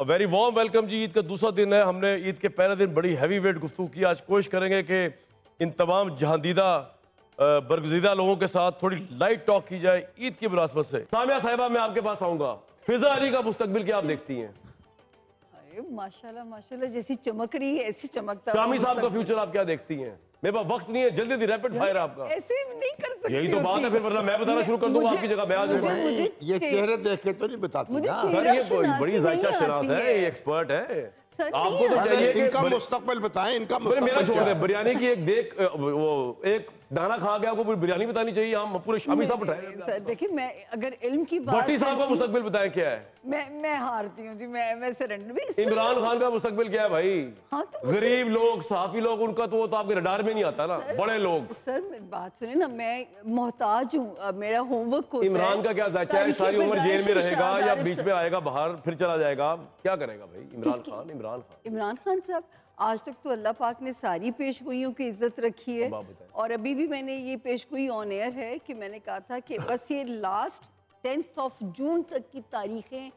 Very warm welcome जी। ईद का दूसरा दिन है। हमने ईद के पहले दिन बड़ी हैवी वेट गुफ्तगू की। आज कोशिश करेंगे कि इन तमाम जहांदीदा बरगुज़ीदा लोगों के साथ थोड़ी लाइट टॉक की जाए ईद की मुनासबत से। सामिया साहिबा, मैं आपके पास आऊंगा। फिजा अली का मुस्तकबिल क्या आप देखती हैं? अरे माशाल्लाह माशाल्लाह, जैसी चमक रही है ऐसी चमकता। शामी साहब का फ्यूचर आप क्या देखती हैं? मेरे पास वक्त नहीं है, जल्दी जल्दी रैपिड फायर आपका। ऐसे नहीं कर सकती। यही तो बात है, फिर वरना मैं बताना शुरू कर दूंगा आपकी जगह। मैं आज ये चेहरे देख के तो नहीं बताती ना। सर ये बड़ी जायचा शनास है, ये एक्सपर्ट है। आपको तो चाहिए इनका मुस्तकबिल बताएं, इनका मुस्तकबिल मेरा छोड़ क्या दे। है? बिरयानी की एक देख वो एक दाना खा के आपको पूरी बिरयानी बतानी चाहिए। हम पूरे शामी साहब उठाए। सर देखिए, मैं अगर इल्म की बात भट्टी साहब का मुस्तकबिल बताएं क्या है? मैं हारती हूँ जी। मैं सरेंडर। इमरान खान का मुस्तकबिल क्या है भाई? हाँ, तो गरीब लोग, साफी लोग, उनका तो वो तो आपके रडार में नहीं आता ना। बड़े लोग। सर बात सुने ना, मैं मोहताज हूँ, मेरा होमवर्क होता है। इमरान का क्या जायचा है? सारी उम्र जेल में रहेगा या बीच में आएगा बाहर फिर चला जाएगा? क्या करेगा भाई इमरान खान साहब? आज तक तो अल्लाह पाक ने सारी पेशगोइयों की इज्जत रखी है। और अभी भी मैंने ये पेशगोई ऑन एयर है कि मैंने कहा था कि बस ये लास्ट 10 जून तक की तारीखें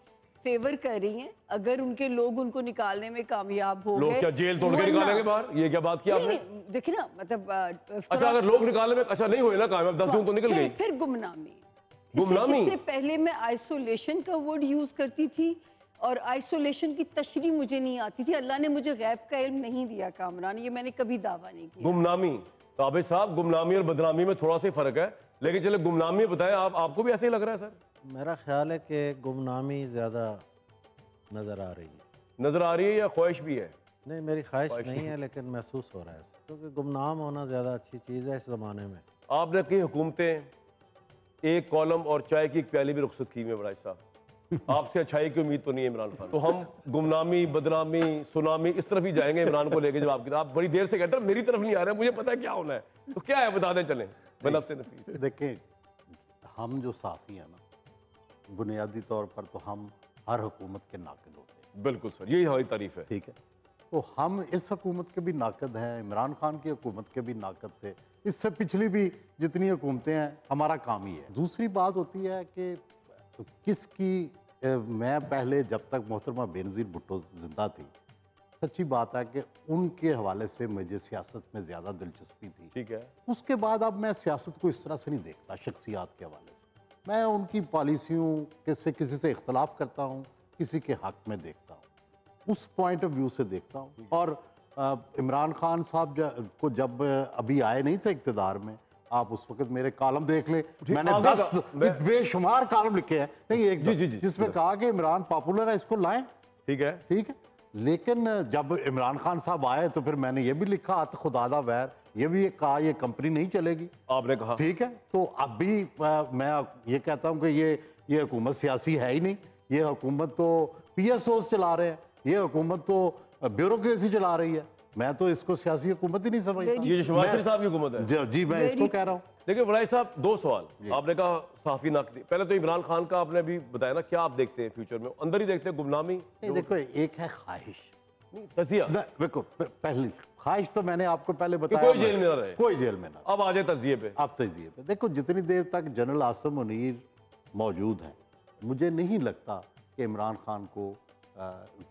फेवर कर रही हैं। अगर उनके लोग उनको निकालने में कामयाब हो गए, क्या जेल तोड़ के निकालेंगे बाहर? ये क्या बात की आपने? देखिए ना, मतलब अच्छा, अगर लोग निकालने में अच्छा नहीं हुए ना कामयाब, 10 जून तो निकल गई। फिर गुमनामी। इससे पहले मैं आइसोलेशन का वर्ड यूज करती थी और आइसोलेशन की तशरीह मुझे नहीं आती थी। अल्लाह ने मुझे गैब का इल्म नहीं दिया कामरान, ये मैंने कभी दावा नहीं किया। गुमनामी काबिल साहब, गुमनामी और बदनामी में थोड़ा सा फर्क है, लेकिन चले गुमनामी बताएं। आपको भी ऐसे ही लग रहा है सर? मेरा ख्याल है कि गुमनामी ज़्यादा नज़र आ रही है। नज़र आ रही है या ख्वाहिश भी है? नहीं, मेरी ख्वाहिश नहीं है, लेकिन महसूस हो रहा है क्योंकि गुमनाम होना ज़्यादा अच्छी चीज़ है इस ज़माने में। आपने कई हुकूमतें एक कॉलम और चाय की एक प्याली भी रुखसत की हुई है बड़ा साहब। आपसे अच्छाई की उम्मीद तो नहीं है इमरान खान। तो हम गुमनामी, बदनामी, सुनामी इस तरफ ही जाएंगे इमरान को लेके। जब आपकी आप बड़ी देर से कहते हैं मेरी तरफ नहीं आ रहे, मुझे पता है क्या होना है। तो क्या है बता दें चलें बनफ से नफीस। देखिए, हम जो साफ़ी हैं ना, बुनियादी तौर पर तो हम हर हुकूमत के नाक़िद होते हैं। बिल्कुल सर, यही हमारी तारीफ है। ठीक है, तो हम इस हुकूमत के भी नाक़िद हैं, इमरान खान की हुकूमत के भी नाक़िद थे, इससे पिछली भी जितनी हुकूमतें हैं। हमारा काम ही है। दूसरी बात होती है कि किसकी मैं पहले जब तक मोहतरमा बेनज़ीर भुट्टो ज़िंदा थी, सच्ची बात है कि उनके हवाले से मुझे सियासत में ज़्यादा दिलचस्पी थी। ठीक है। उसके बाद अब मैं सियासत को इस तरह से नहीं देखता शख्सियात के हवाले से। मैं उनकी पॉलिसियों के से किसी से इख्तलाफ करता हूँ, किसी के हक़ में देखता हूँ, उस पॉइंट ऑफ व्यू से देखता हूँ। और इमरान खान साहब को जब अभी आए नहीं थे इक़्तिदार में, आप उस वक्त मेरे कॉलम देख ले, मैंने 10 बेशुमार कॉलम लिखे हैं। नहीं, एक जिसमें कहा कि इमरान पॉपुलर है, इसको लाएं। ठीक है, ठीक है। लेकिन जब इमरान खान साहब आए तो फिर मैंने ये भी लिखा खुदादा वैर, ये भी कहा ये कंपनी नहीं चलेगी। आपने कहा ठीक है। तो अब भी मैं ये कहता हूँ कि ये हुकूमत सियासी है ही नहीं। ये हुकूमत तो PSOs चला रहे हैं, ये हुकूमत तो ब्यूरोक्रेसी चला रही है। मैं तो इसको सियासी हुकूमत ही नहीं समझता। ये शहबाज शरीफ साहब की हुकूमत है। जी, मैं इसको कह रहा हूँ। देखिए बड़ाई साहब, 2 सवाल। आपने कहा साफी नाकदी, पहले तो इमरान खान का आपने भी बताया ना, क्या आप देखते हैं फ्यूचर में? अंदर ही देखते हैं गुमनामी? नहीं, देखो, एक है ख्वाहिश, तजिया। देखो, पहली ख्वाहिश तो मैंने आपको पहले बताया, कोई जेल में ना रहे, कोई जेल में ना। अब आ जाए तजिए पे। अब तजिए पे देखो, जितनी देर तक जनरल आसिम मुनीर मौजूद हैं, मुझे नहीं लगता कि इमरान खान को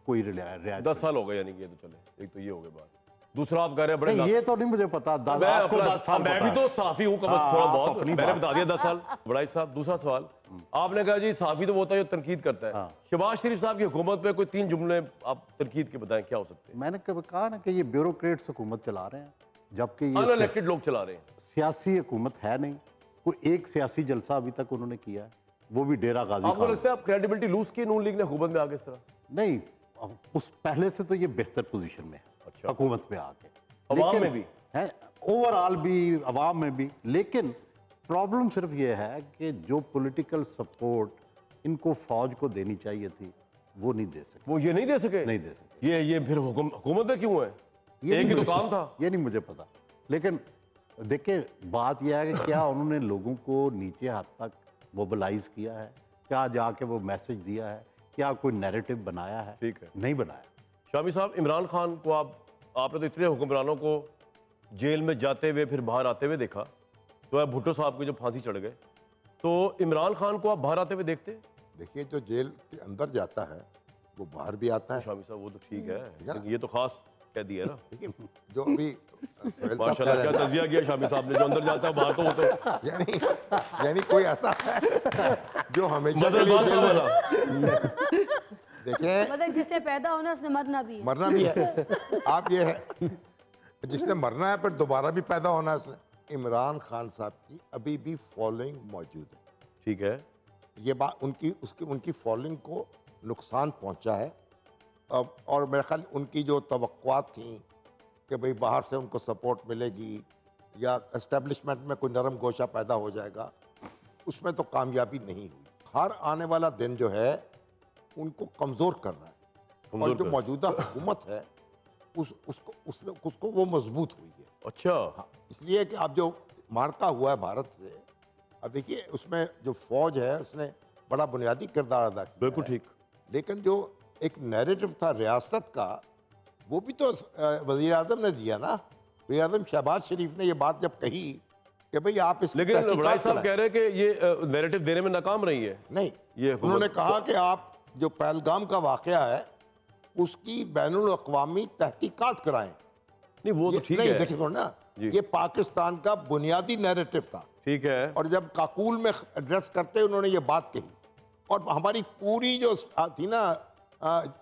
कोई रियायत। 10 साल हो गए यानी कि, ये तो चले, एक तो ये हो गए बात। दूसरा आप कह रहे हैं बड़े, ये तो नहीं मुझे पता। आपको 10 साल, मैं भी तो साफी हूँ थोड़ा बहुत, मैंने बता दिया 10 साल। बड़ाई साहब, दूसरा सवाल, आपने कहा जी साफी तो वो होता है जो तनकीद करता है। शहबाज शरीफ साहब की हुकूमत पे कोई 3 जुमले आप तनकीद के बताएं, क्या हो सकते हैं? मैंने कभी कहा ना कि ये ब्यूरोक्रेट्स हुकूमत चला रहे हैं, जबकि ये अनइलेक्टेड लोग चला रहे हैं। सियासी हुकूमत है नहीं। कोई एक सियासी जलसा अभी तक उन्होंने किया है, वो भी डेरा गाजी। आपको लगता है आप क्रेडिबिलिटी लूज की नून लीग ने हुकूमत में आगे इस तरह? नहीं, उस पहले से तो ये बेहतर पोजीशन में है। अच्छा। हुकूमत में आके, अवाम में भी है, ओवरऑल भी, अवाम में भी। लेकिन प्रॉब्लम सिर्फ ये है कि जो पॉलिटिकल सपोर्ट इनको फौज को देनी चाहिए थी, वो नहीं दे सके। वो ये नहीं दे सके? नहीं दे सके। ये फिर हुकूमत में क्यों है? एक ही तो काम था। ये नहीं मुझे पता। लेकिन देखिए, बात यह है कि क्या उन्होंने लोगों को नीचे हद तक मोबिलाइज किया है? क्या जाके वो मैसेज दिया है? क्या कोई नैरेटिव बनाया है? ठीक है, नहीं बनाया। शामी साहब, इमरान खान को आपने तो इतने हुक्मरानों को जेल में जाते हुए फिर बाहर आते हुए देखा, तो भुट्टो साहब को जब फांसी चढ़ गए, तो इमरान खान को आप बाहर आते हुए देखते? देखिए, जो जेल के अंदर जाता है वो बाहर भी आता है। शामी साहब वो तो ठीक है, लेकिन ये तो खास कह दिया ना। देखिए जो अभी सोहेल साहब कह माशाल्लाह रहे क्या हैं ना, तजिया किया शामी साहब ने, जो अंदर जाता है बाहर तो वो तो यानी कोई ऐसा है जो हमेशा के लिए मदरबाज जेल साहब है। वाला। देखें मतलब जिससे पैदा होना उसने मरना भी है। मरना भी है। आप ये है जिसने मरना है पर दोबारा भी पैदा होना है उसने। इमरान खान साहब की अभी भी फॉलोइंग मौजूद है। ठीक है, ये बात उनकी फॉलोइंग को नुकसान पहुंचा है। और मेरे ख्याल उनकी जो तवक्कुआत थी कि भाई बाहर से उनको सपोर्ट मिलेगी या एस्टेब्लिशमेंट में कोई नरम गोशा पैदा हो जाएगा, उसमें तो कामयाबी नहीं हुई। हर आने वाला दिन जो है उनको कमज़ोर कर रहा है, और जो मौजूदा हुकूमत है उसको वो मजबूत हुई है। अच्छा। हाँ, इसलिए कि अब जो मार्का हुआ है भारत से, अब देखिए उसमें जो फौज है उसने बड़ा बुनियादी किरदार अदा किया। बिल्कुल है। ठीक। लेकिन जो एक नैरेटिव था रियासत का, वो भी तो वज़ीर आज़म ने दिया ना। वज़ीर आज़म शहबाज शरीफ ने ये बात जब कही कि भाई आप इस लेकिन बड़ाई साहब कह रहे हैं कि ये नैरेटिव देने में नाकाम रही है। नहीं, ये उन्होंने कहा कि आप जो पहलगाम का वाक़या है उसकी बैनुल अक़वामी तहकीकात कराएं। नहीं वो तो ठीक नहीं, है। देखिए थोड़ा ना, जी। ये पाकिस्तान का बुनियादी नैरेटिव था। ठीक है। और जब काकुल में एड्रेस करते उन्होंने ये बात कही, और हमारी पूरी जो थी ना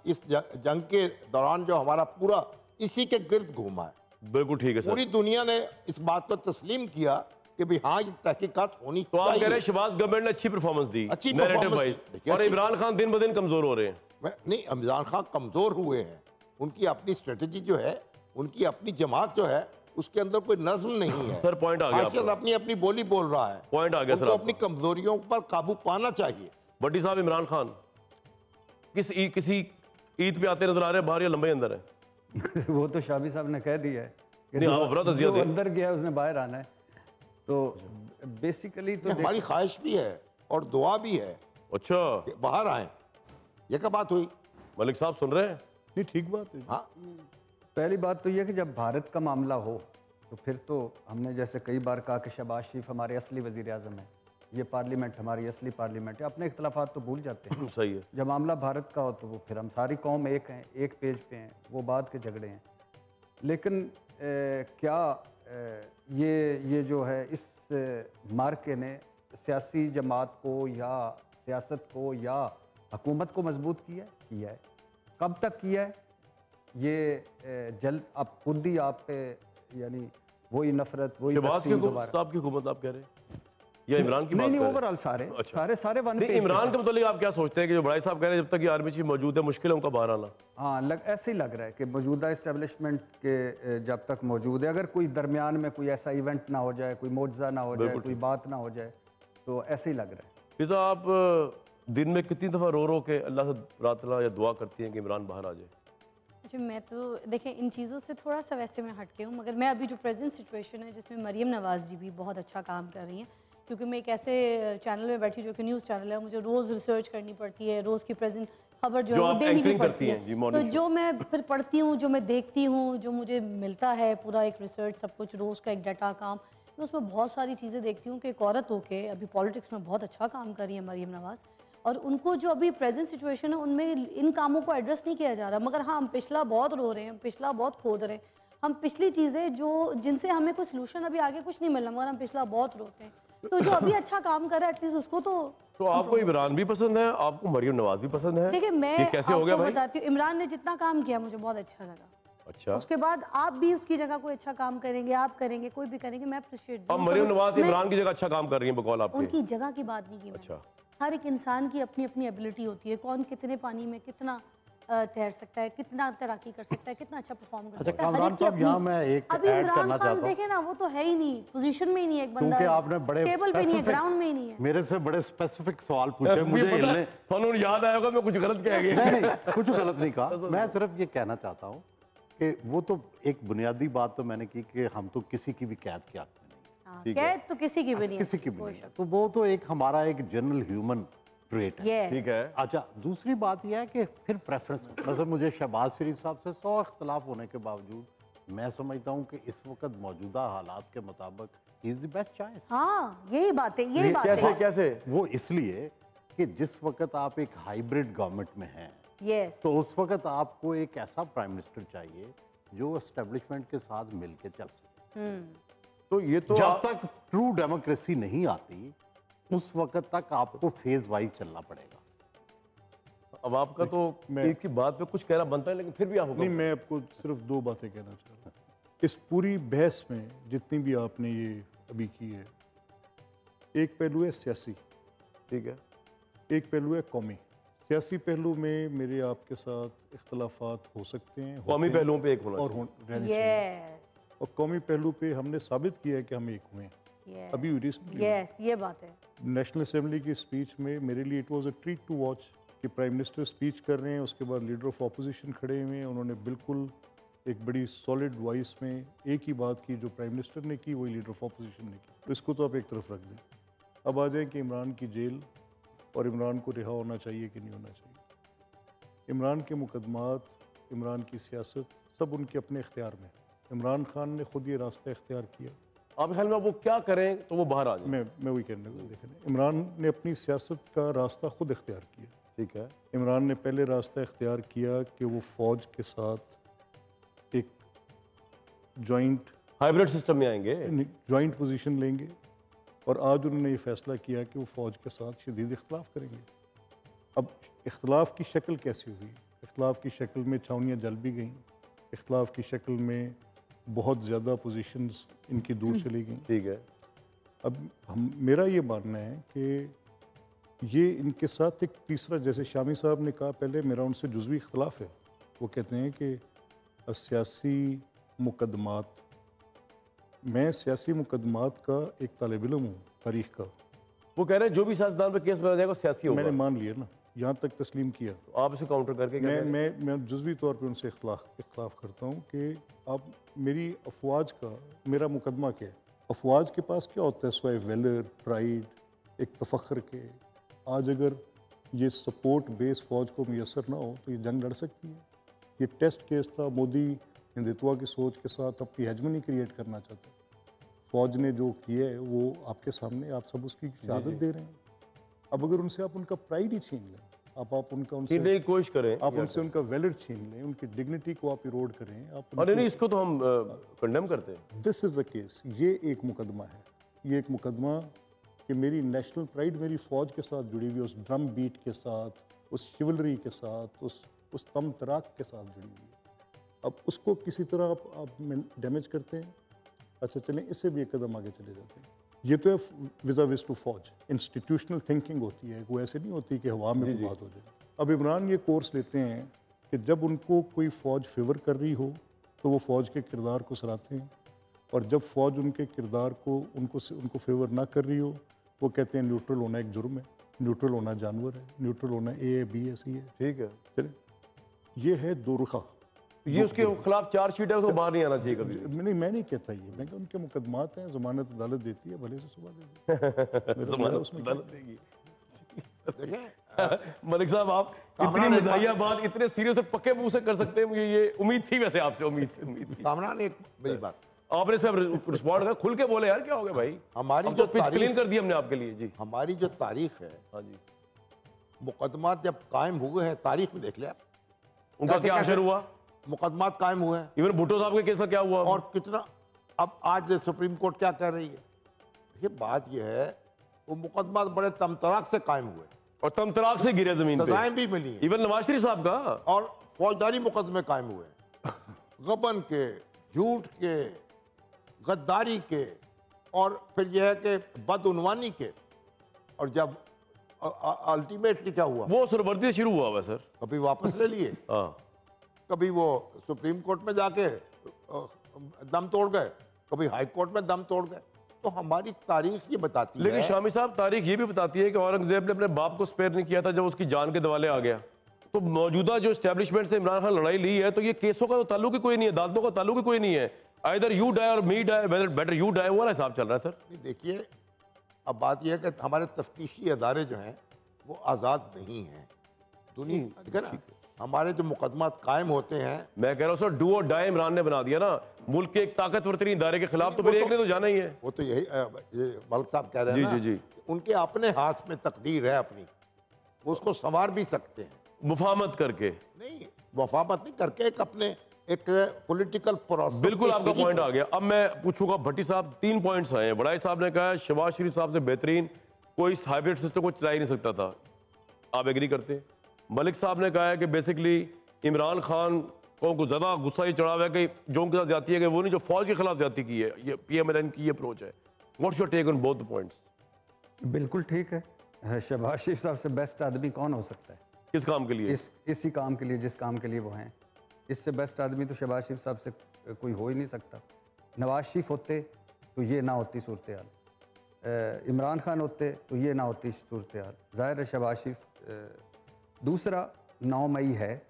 इस जंग के दौरान जो हमारा पूरा इसी के गिर्द घूमा है। बिल्कुल ठीक है सर। पूरी दुनिया ने इस बात को तस्लीम किया कि भाई हाँ ये तहकीकात होनी तो आप कह रहे हैं चाहिए। शहबाज गवर्नमेंट ने अच्छी परफॉर्मेंस दी, अच्छी नैरेटिव performance वाइज, दी। देखिए, और अच्छी- इमरान खान दिन ब दिन कमजोर हो रहे हैं। नहीं, इमरान खान कमजोर हुए हैं। उनकी अपनी स्ट्रेटजी जो है, उनकी अपनी जमात जो है, उसके अंदर कोई नज्म नहीं है। सर पॉइंट आ गया आशियाद आपका। अपनी अपनी बोली बोल रहा है। पॉइंट आ गया सर उनको आपका। अपनी कमजोरियों पर काबू पाना चाहिए। भट्टी साहब, इमरान खान किसी ईद पे आते नजर आ रहे हैं बाहर या लंबे अंदर है? वो तो शाबी साहब ने कह दिया है कि नहीं, आप अपना तज़िया जो दें। अंदर गया उसने बाहर आना है। तो बेसिकली तो हमारी ख्वाहिश भी है और दुआ भी है अच्छा, कि बाहर आए। ये क्या बात हुई? मलिक साहब सुन रहे हैं? नहीं ठीक बात है। हाँ, पहली बात तो यह कि जब भारत का मामला हो तो फिर तो हमने जैसे कई बार कहा कि शहबाज शरीफ हमारे असली वज़ीर आज़म है, ये पार्लियामेंट हमारी असली पार्लियामेंट है, अपने इख्तलाफात तो भूल जाते हैं। सही है। जब मामला भारत का हो तो वो फिर हम सारी कौम एक हैं, एक पेज पे हैं, वो बात के झगड़े हैं। लेकिन क्या ये जो है इस मार्के ने सियासी जमात को या सियासत को या हुकूमत को मजबूत किया है? कब तक किया है? ये जल्द आप खुद ही आप पे यानी वही नफरत वही शहबाज तकसीम दोबारा साहब की हुकूमत आप कह रहे हैं या इमरान की बात नहीं कर रहे हैं? ओवरऑल सारे अच्छा। सारे वन नहीं, पेज पे इमरान थे। के मतलब आप क्या सोचते हैं कि जो बड़ाई साहब कह रहे हैं जब तक ये आर्मी चीफ मौजूद है मुश्किल है उनका बाहर आना? हाँ, ऐसे ही लग रहा है कि मौजूदा इस्टेब्लिशमेंट के जब तक मौजूद है, अगर कोई दरमियान में कोई ऐसा इवेंट ना हो जाए, कोई मौजज़ा ना हो जाए, कोई बात ना हो जाए, तो ऐसे ही लग रहा है। फिर आप दिन में कितनी दफ़ा रो के अल्लाह से प्रार्थना या दुआ करती हैं कि इमरान बाहर आ जाए? अच्छा, मैं तो देखें इन चीज़ों से थोड़ा सा वैसे मैं हट के हूँ, मगर मैं अभी जो प्रेजेंट सिचुएशन है जिसमें मरीम नवाज़ जी भी बहुत अच्छा काम कर रही हैं, क्योंकि मैं एक ऐसे चैनल में बैठी जो कि न्यूज़ चैनल है, मुझे रोज़ रिसर्च करनी पड़ती है, रोज़ की प्रेजेंट खबर जो है वो आप देनी भी anchoring पड़ती करती हैं, जी, है। morning तो show। जो मैं फिर पढ़ती हूँ, जो मैं देखती हूँ, जो मुझे मिलता है पूरा एक रिसर्च सब कुछ रोज़ का एक डाटा काम, मैं उसमें बहुत सारी चीज़ें देखती हूँ कि एक औरत होके अभी पॉलिटिक्स में बहुत अच्छा काम कर रही है मरीम नवाज़, और उनको जो अभी प्रेजेंट सिचुएशन है उनमें इन कामों को एड्रेस नहीं किया जा रहा। मगर हाँ, हम पिछला बहुत रो रहे हैं, पिछला बहुत खोद रहे हैं, हम पिछली चीज़ें जो जिनसे हमें कोई सोल्यूशन अभी आगे कुछ नहीं मिलना, मगर हम पिछला बहुत रोते हैं। तो जो अभी अच्छा काम कर रहा है एटलीस्ट उसको तो आपको इमरान भी पसंद है, आपको मरियम नवाज भी पसंद है? देखिए, मैं ये कैसे हो गया आपको भाई? बताती हूँ, इमरान ने जितना काम किया मुझे बहुत अच्छा लगा। अच्छा, उसके बाद आप भी उसकी जगह कोई अच्छा काम करेंगे, आप करेंगे, कोई भी करेंगे, मैं अप्रिशिएट अब मरियम नवाज इमरान की जगह अच्छा काम कर रही है बकौल आपके? उनकी जगह की बात नहीं की मैंने। अच्छा। हर एक इंसान की अपनी अपनी एबिलिटी होती है, कौन कितने पानी में कितना तैर सकता है, कितना तैराकी कर सकता है, कितना अच्छा परफॉर्म कर सकता है। हर कामरान एक की साहब, अपनी- यहाँ मैं एक अभी ऐड इमरान करना खान चाहता हूँ। देखे ना, वो तो है ही नहीं, पोजीशन में ही नहीं है, एक बंदा क्योंकि है, आपने बड़े टेबल पे नहीं है, specific- ग्राउंड में ही नहीं है। मेरे से बड़े स्पेसिफिक सवाल पूछे, मुझे हिलने फनून याद आया होगा मैं कुछ गलत कह गया। नहीं कुछ गलत नहीं कहा। मैं सिर्फ ये कहना चाहता हूँ कि वो तो एक बुनियादी बात तो मैंने की कि हम तो किसी की भी कैद के हक में नहीं, हाँ, कैद तो किसी की भी नहीं है, किसी की भी कोई नहीं है। शक। तो वो तो एक हमारा एक जनरल ह्यूमन ट्रेट है। Yes. ठीक है। अच्छा, दूसरी बात यह है कि फिर प्रेफरेंस, मतलब मुझे शहबाज शरीफ साहब से 100 इख्तलाफ होने के बावजूद मैं समझता हूँ कि इस वक्त मौजूदा हालात के मुताबिक he is the best choice. हाँ, यही बात है, यही बात कैसे है। कैसे? वो इसलिए कि जिस वक्त आप एक हाइब्रिड गवर्नमेंट में हैं, यस तो उस वक्त आपको एक ऐसा प्राइम मिनिस्टर चाहिए जो एस्टेब्लिशमेंट के साथ मिलके चल सके। तो ये तो जब तक ट्रू डेमोक्रेसी नहीं आती उस वक्त तक आपको फेज वाइज चलना पड़ेगा। अब आपका तो एक ही बात पे कुछ कहना बनता है, लेकिन फिर भी आप नहीं, मैं आपको सिर्फ दो बातें कहना चाह रहा हूँ। इस पूरी बहस में जितनी भी आपने ये अभी की है, एक पहलू है सियासी, ठीक है, एक पहलू है कौमी। सियासी पहलू में मेरे आपके साथ इख्तलाफात हो सकते हैं, कौमी होते हैं पहलुओं पे एक होना और चाहिए। रहने चाहिए। और कौमी पहलू पे हमने साबित किया है कि हम एक हुए हैं। अभी रिसेंटली ये बात है। नेशनल असेंबली की स्पीच में मेरे लिए it was a treat to watch कि प्राइम मिनिस्टर स्पीच कर रहे हैं, उसके बाद लीडर ऑफ ऑपोजिशन खड़े हुए हैं, उन्होंने बिल्कुल एक बड़ी सॉलिड वॉइस में एक ही बात की जो प्राइम मिनिस्टर ने की, वही लीडर ऑफ ऑपोजिशन ने की। तो इसको तो आप एक तरफ रख दें। अब आ जाए कि इमरान की जेल और इमरान को रिहा होना चाहिए कि नहीं होना चाहिए। इमरान के मुकदमात, इमरान की सियासत सब उनके अपने इख्तियार में। इमरान खान ने खुद ये रास्ता इख्तियार किया। आप ख्याल में वो क्या करें तो वो बाहर आ जाए? मैं वही कहने को देखें, इमरान ने अपनी सियासत का रास्ता खुद इख्तियार किया। ठीक है, इमरान ने पहले रास्ता इख्तियार किया कि वो फ़ौज के साथ एक जॉइंट हाइब्रिड सिस्टम में आएंगे, जॉइंट पोजीशन लेंगे, और आज उन्होंने ये फैसला किया कि वो फ़ौज के साथ शदीद इख्तलाफ करेंगे। अब इख्तलाफ की शक्ल कैसी हुई? इख्तलाफ की शक्ल में छावनियाँ जल भी गईं, इख्तलाफ की शक्ल में बहुत ज़्यादा पोजीशंस इनकी दूर चली गई। ठीक है, अब मेरा ये मानना है कि ये इनके साथ एक तीसरा, जैसे शामी साहब ने कहा पहले, मेरा उनसे जुज़वी इख्तलाफ है। वो कहते हैं कि सियासी मुकदमात, मैं सियासी मुकदमात का एक तालिब इल्म हूँ तारीख़ का। वो कह रहे हैं जो भी सियासतदान पे केस बनाया जाएगा सियासी होगा। मैंने मान लिया ना, यहाँ तक तस्लीम किया। तो आप इसे काउंटर करके क्या कह रहे हैं? मैं जुज़वी तौर पे उनसे इख्तलाफ करता हूँ कि आप मेरी अफवाज का, मेरा मुकदमा क्या है? अफवाज के पास क्या होता है सिवाय वेलर, प्राइड, एक तफख्र के? आज अगर ये सपोर्ट बेस फ़ौज को मैसर ना हो तो ये जंग लड़ सकती है। ये टेस्ट केस था, मोदी हिंदुत्वा की सोच के साथ अपनी हेजमनी क्रिएट करना चाहते हैं। फ़ौज ने जो किया है वो आपके सामने, आप सब उसकी शहादत दे रहे हैं। अब अगर उनसे आप उनका प्राइड ही छीन लें, आप उनका उनसे छीनने की कोशिश करें, आप उनसे उनका वेलर छीन लें, उनकी डिग्निटी को आप इरोड करें, आप अरे नहीं, इसको तो हम कंडेम करते हैं। This is a case. ये एक मुकदमा है, ये एक मुकदमा कि मेरी नेशनल प्राइड मेरी फ़ौज के साथ जुड़ी हुई, उस ड्रम बीट के साथ, उस शिवलरी के साथ, उस तम तराक के साथ जुड़ी हुई है। अब उसको किसी तरह आप डैमेज करते हैं। अच्छा चलें, इससे भी एक कदम आगे चले जाते हैं। ये तो है विज़ा विज़ टू फ़ौज, इंस्टीट्यूशनल थिंकिंग होती है, वो ऐसे नहीं होती कि हवा में कोई बात हो जाए। अब इमरान ये कोर्स लेते हैं कि जब उनको कोई फ़ौज फेवर कर रही हो तो वो फ़ौज के किरदार को सराहते हैं, और जब फ़ौज उनके किरदार को उनको फेवर ना कर रही हो, वो कहते हैं न्यूट्रल होना एक जुर्म है, न्यूट्रल होना जानवर है, न्यूट्रल होना ए बी ऐसी है। ठीक है, चले, ये है दो रुखा। ये उसके खिलाफ चार्जशीट है, उसको बाहर नहीं आना चाहिए कभी। नहीं, मैं नहीं कहता ये, मैं कहता उनके मुकदमात हैं, ज़मानत अदालत देती है, भले से सुबह दे दे। ज़मानत उसमें अदालत देगी। देखें मलिक साहब, आप इतनी मज़ाहिया बात इतने सीरियस पक्के मुंह से कर सकते हैं, मुझे ये उम्मीद थी, वैसे आपसे उम्मीद थी। कामरान, एक मेरी बात, आपने इस पर रिस्पॉन्ड कर, खुल के बोले यार, क्या हो गया भाई? हमारी अब जो तो पिच तारीख क्लीन कर दी हमने आपके लिए जी। हमारी जो तारीख है, हाँ जी, मुकदमात जब कायम हुए हैं, तारीख में देख लिया उनका कैसे- क्या कैसे असर हुआ? मुकदमात कायम हुए हैं, इवन भुट्टो साहब के केस का क्या हुआ? और कितना, अब आज सुप्रीम कोर्ट क्या कह रही है? ये बात ये है, वो मुकदमात बड़े तमतराक से कायम हुए, और तमतराक से गिरे जमीन पे, सजाएं भी मिली हैं, इवन नवाज शरीफ साहब का। और फौजदारी मुकदमे कायम हुए, गबन के, झूठ के, गद्दारी के, और फिर यह है कि बदउनवानी के। और जब अल्टीमेटली क्या हुआ, वो सुरवर्दी से शुरू हुआ हुआ सर। कभी वापस ले लिए, हाँ, कभी वो सुप्रीम कोर्ट में जाके दम तोड़ गए, कभी हाई कोर्ट में दम तोड़ गए। तो हमारी तारीख ये बताती लेकिन है। शामी साहब, तारीख ये भी बताती है कि औरंगजेब ने अपने बाप को स्पेयर नहीं किया था जब उसकी जान के दवाले आ गया। तो मौजूदा जो एस्टेब्लिशमेंट से इमरान खान लड़ाई ली है, तो ये केसों का तो ताल्लुक ही कोई नहीं है, दादों का ताल्लुक ही कोई नहीं है। आइदर यू डाई और me die, better you die, वो वाला हिसाब चल रहा है सर। नहीं, देखिए, अब बात यह है कि हमारे तफ्तीशी अदारे जो हैं वो आज़ाद नहीं हैं दुनिया, ठीक है ना। हमारे जो मुकदमात कायम होते हैं, मैं कह रहा हूँ सर, डू और डाई इमरान ने बना दिया ना मुल्क के एक ताकतवर तरीन इदारे के खिलाफ, तो वो फिर एक तो- ने तो जाना ही है। वो तो यही ये मलिक साहब कह रहे हैं जी, ना, जी, जी। उनके अपने हाथ में तकदीर है अपनी, वो उसको संवार भी सकते हैं। मुफाहमत करके। नहीं, वफामत नहीं करके एक अपने एक पॉलिटिकल प्रोसेस। बिल्कुल आपका पॉइंट आ गया। अब मैं पूछूंगा भट्टी साहब, 3 पॉइंट्स आए हैं। बड़ाई साहब ने कहा शहबाज शरीफ साहब से बेहतरीन कोई इस हाइब्रिड सिस्टम को चला ही नहीं सकता था, आप एग्री करते हैं? मलिक साहब ने कहा है कि बेसिकली इमरान खान को ज़्यादा गुस्सा ये चढ़ा हुआ है कि जो उनके साथ ज्यादती है कि वो नहीं जो फौज के खिलाफ ज्यादती की है, ये PMLN की ये अप्रोच है। What's your take on both the points? बिल्कुल ठीक है। शहबाज शरीफ साहब से बेस्ट आदमी कौन हो सकता है किस काम के लिए? इसी काम के लिए, जिस काम के लिए वो हैं। इससे बेस्ट आदमी तो शहबाज शरीफ साहब से कोई हो ही नहीं सकता। नवाज शरीफ होते तो ये ना होती सूरत हाल, इमरान खान होते तो ये ना होती सूरत हाल। ज़ाहिर है शहबाज शरीफ। दूसरा 9 मई है,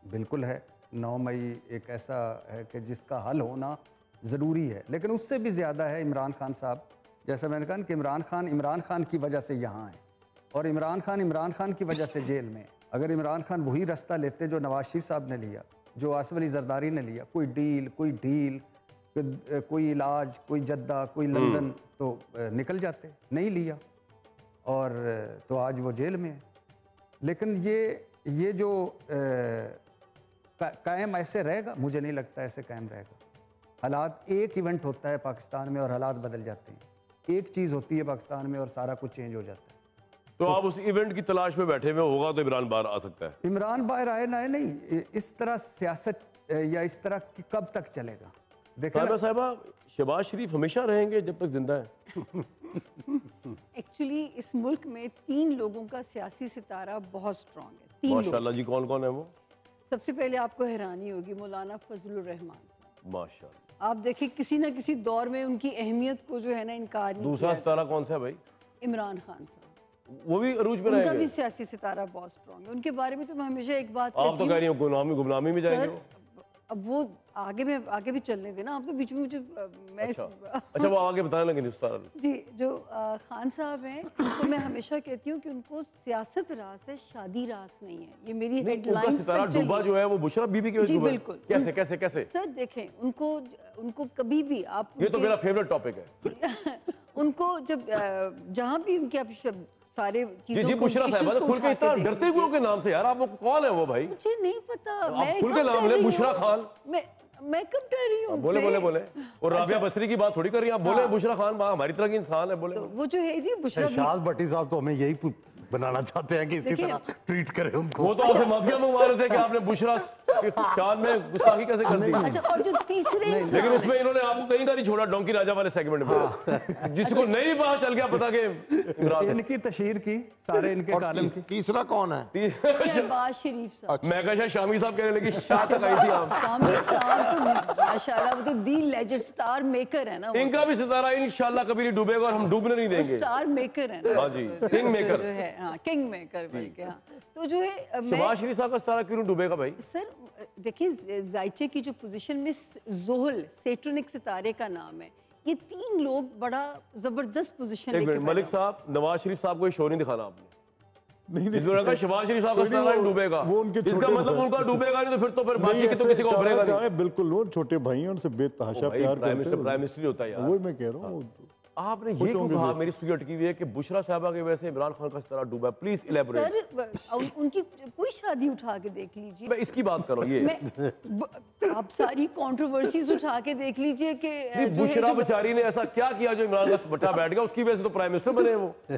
बिल्कुल है। 9 मई एक ऐसा है कि जिसका हल होना ज़रूरी है, लेकिन उससे भी ज़्यादा है इमरान खान साहब। जैसा मैंने कहा कि इमरान खान की वजह से यहाँ है और इमरान खान की वजह से जेल में। अगर इमरान खान वही रास्ता लेते जो नवाज शरीफ साहब ने लिया, जो आसिफ अली जरदारी ने लिया, कोई डील, कोई इलाज, कोई जद्दा, कोई लंदन, तो निकल जाते। नहीं लिया और तो आज वो जेल में है। लेकिन ये जो कायम ऐसे रहेगा, मुझे नहीं लगता ऐसे कायम रहेगा। हालात, एक इवेंट होता है पाकिस्तान में और हालात बदल जाते हैं। एक चीज़ होती है पाकिस्तान में और सारा कुछ चेंज हो जाता है। तो आप उस इवेंट की तलाश में बैठे हुए होगा तो इमरान बाहर आ सकता है। इमरान बाहर आए ना, नहीं इस तरह सियासत या इस तरह की कब तक चलेगा? देखिए साहिबा, शहबाज शरीफ हमेशा रहेंगे जब तक जिंदा है। एक्चुअली इस मुल्क में 3 लोगों का सियासी सितारा बहुत स्ट्रांग है। 3 लोग। माशाल्लाह जी, कौन कौन है वो? सबसे पहले आपको हैरानी होगी, मौलाना फजलुर रहमान साहब। माशाल्लाह। आप देखिए किसी ना किसी दौर में उनकी अहमियत को जो है ना इनकार नहीं दूसरा किया। सितारा कौन सा है भाई? इमरान खान साहब, वो भी अरूज पे उनका रहेंगे। भी सियासी सितारा बहुत स्ट्रांग है। उनके बारे में तो मैं हमेशा एक बात आप तो कह रही हो गुमनामी में जाएंगे वो। अब वो आगे भी चलने देना, आप तो बीच में मुझे मैं अच्छा वो आगे बताने लगे नहीं उस्ताद जी। जो खान साहब हैं, तो मैं हमेशा कहती हूँ कि उनको सियासत रास है, शादी रास नहीं है। ये मेरी हेडलाइन सितारा डूबा जो है वो बुशरा बीबी के वजह से। बिल्कुल। कैसे सर देखें, उनको कभी भी आप, ये तो मेरा फेवरेट टॉपिक है। उनको जब जहाँ भी उनके आप सारे चीजों जी बुशरा साहब खुल के इतना डरते हुए उनके नाम से यार, आप वो कौन है वो भाई? मुझे नहीं पता। मैं खुल के नाम ले बुशरा खान। मैं कब डर रही हूँ? बोले और राबिया बसरी की बात थोड़ी कर रही हैं आप। बोले बुशरा खान हमारी तरह की इंसान है। बोले तो वो जो है जी बुशरा शहबाज भट्टी साहब तो हमें यही बनाना चाहते हैं कि इसी तरह ट्रीट करें उनको। वो तो आपसे माफिया मंगवा रहे थे कि आपने बुशरा के शान में गुस्ताखी कैसे कर दी। अच्छा, और जो तीसरे लेकिन उसमें इन्होंने आपको कहीं का नहीं छोड़ा डोंकी राजा वाले सेगमेंट में, जिसको नहीं पता चल गया पता के इनकी तशहीर की सारे इनके कालम की। तीसरा कौन है? शहबाज शरीफ साहब। मैं कहा शायद शामी साहब कहने लगी शाह तक आई थी आप। शामी साहब तो माशाल्लाह वो तो दी लेजेंड स्टार मेकर है ना। इनका भी सितारा इंशाल्लाह कभी नहीं डूबेगा और हम डूबने नहीं देंगे। स्टार मेकर है ना। हाँ जी, किंग मेकर जो है। हाँ, किंग मेकर बल्कि। हाँ, तो जो है शहबाज शरीफ साहब का सितारा क्यों डूबेगा भाई? सर देखिए, जायचे की जो पोजीशन में जोहल सेट्रोनिक सितारे का नाम है, ये 3 लोग बड़ा जबरदस्त पोजीशन एक मिनट मलिक साहब, नवाज शरीफ साहब को ये शो नहीं दिखाना आपने। नहीं शहबाज शरीफ साहब का सितारा नहीं डूबेगा, वो उनके इसका मतलब उनका डूबेगा नहीं, तो फिर बाकी के तो किसी को उभरेगा नहीं। बिल्कुल, वो छोटे भाई हैं, उनसे बेतहाशा प्यार करते हैं। प्राइम मिनिस्टर होता है यार। वही मैं कह रहा हूँ। आपने ये क्यों कहा, मेरी सुई अटकी हुई है कि बुशरा साहबा की वजह से इमरान खान का सितारा डूबा? Please elaborate. सर उनकी कोई शादी उठा के देख लीजिए। मैं इसकी बात कर रहा हूँ। ये आप सारी कंट्रोवर्सीज उठा के देख लीजिए कि बुशरा बेचारी ने ऐसा क्या किया जो इमरान का बट्टा बैठ गया, उसकी वजह से तो प्राइम मिनिस्टर बने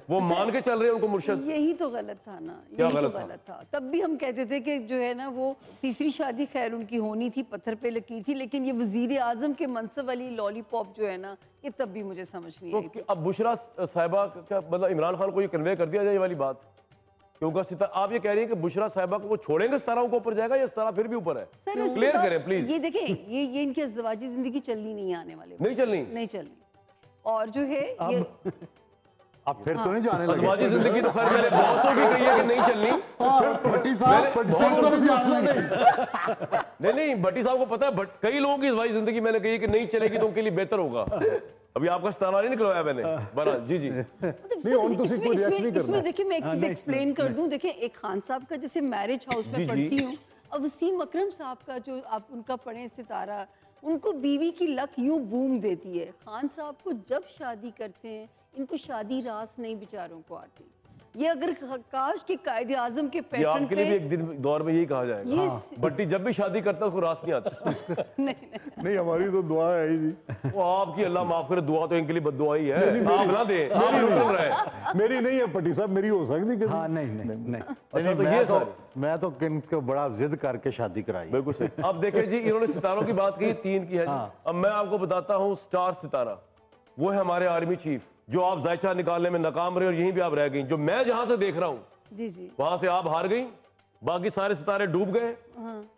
वो मान के चल रहे हैं उनको मुर्शद। यही तो गलत था ना, यही तो गलत था। तब भी हम कहते थे कि जो है ना वो तीसरी शादी खैर उनकी होनी थी, पत्थर पे लकीर थी, लेकिन ये वजीर आजम के मनसब वाली लॉलीपॉप जो है ना, ये तब भी मुझे समझ नहीं आई। तो अब बुशरा साहिबा क्या मतलब इमरान खान को ये कन्वे कर दिया जाए ये वाली बात? क्योंकि सितारा आप ये कह रही हैं कि बुशरा साहिबा को वो छोड़ेंगे, सितारा उनको ऊपर जाएगा या सितारा फिर भी ऊपर है? क्लियर करें प्लीज। ये देखें, ये इनकी अज़दवाजी जिंदगी चलनी नहीं आने वाले, नहीं चलनी। और जो है ये अब फिर तो नहीं जाने लगे। अज़दवाजी जिंदगी तो खैर मेरे बॉसों की कही है कि नहीं चलनी। भट्टी साहब तो नहीं जाने लगे। नहीं भट्टी साहब को पता है, कई लोगों की अज़दवाजी जिंदगी मैंने कही कि नहीं चलेगी तो उनके लिए बेहतर होगा। अभी आपका सितारा नहीं निकलवाया मैंने बना। जी इसमें देखिए मैं एक चीज एक्सप्लेन कर दूं। देखिए एक खान साहब का जैसे मैरिज हाउस में पढ़ती हूँ, अब वसीम अकरम साहब का जो आप उनका पढ़े सितारा, उनको बीवी की लक यूं बूम देती है। खान साहब को जब शादी करते हैं, इनको शादी रास नहीं बेचारों को आती। ये अगर काश कि कायदे आजम के ये पैटर्न आपके लिए भी एक दिन दौर में यही कहा जाएगा। ये बट्टी जब भी शादी करता है उसको रास नहीं आता। नहीं, हमारी तो दुआ है ही जी। वो आपकी अल्लाह माफ करे, दुआ तो इनके लिए बद्दुआ ही है। आप ना दे, आप लुट रहे हैं। मेरी नहीं है पट्टी साहब, मेरी हो सकती कि हाँ नहीं नहीं नहीं अच्छा तो ये सारी मैं तो किन को बड़ा जिद करके शादी कराई। बिल्कुल सही। अब देखें जी, इन्होंने सितारों की बात की, 3 की है जी। अब मैं आपको बताता हूँ स्टार सितारा, वो है हमारे आर्मी चीफ, जो आप जायचा निकालने में नाकाम रहे और यहीं पे आप रह गई। जो मैं जहां से देख रहा हूँ जी जी वहां से आप हार गई, बाकी सारे सितारे डूब गए।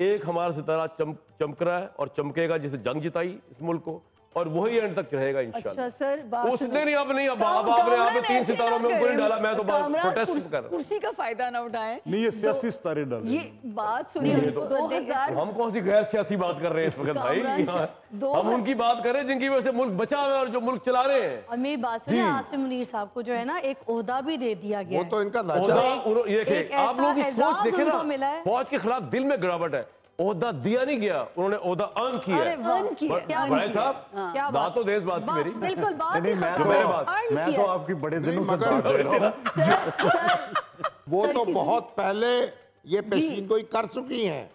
एक हमारा सितारा चमक रहा है और चमकेगा, जिसे जंग जिताई इस मुल्क को, और वही एंड तक रहेगा इंशाल्लाह। अच्छा सर, बात उसने नहीं, अब नहीं, अब आपने 3 सितारों में ऊपर नहीं डाला। मैं तो प्रोटेस्ट कर रहा हूँ। कुर्सी का फायदा ना उठाएं। नहीं, ये सियासी सितारे डाल ये बात सुनिए, 2000 हम कौन सी गैर सियासी बात कर रहे हैं इस वक्त भाई? हम उनकी बात कर रहे हैं जिनकी वजह से मुल्क बचा हुआ है और जो मुल्क चला रहे हैं। और मेरी बात सुनिए, आसिम मुनीर साहब को जो है ना एक ओहदा भी दे दिया गया वो है। तो इनका ये एक आप लोगों की ऐसा सोच देखें उनको मिला ना, है। फौज के खिलाफ दिल में गिरावट है। ओहदा दिया नहीं गया, उन्होंने ओहदा अर्न किया अरे है। वाह, क्या भाई साहब, क्या बात बात, तो देश बात की बस मेरी। बिल्कुल बात ही नहीं, खत्म। मेरी बात। अर्न मैं किया तो है। आपकी बड़े दिनों से मगर- बात कर रहा हूँ। वो तो बहुत पहले ये पेशीन गोई कर चुकी हैं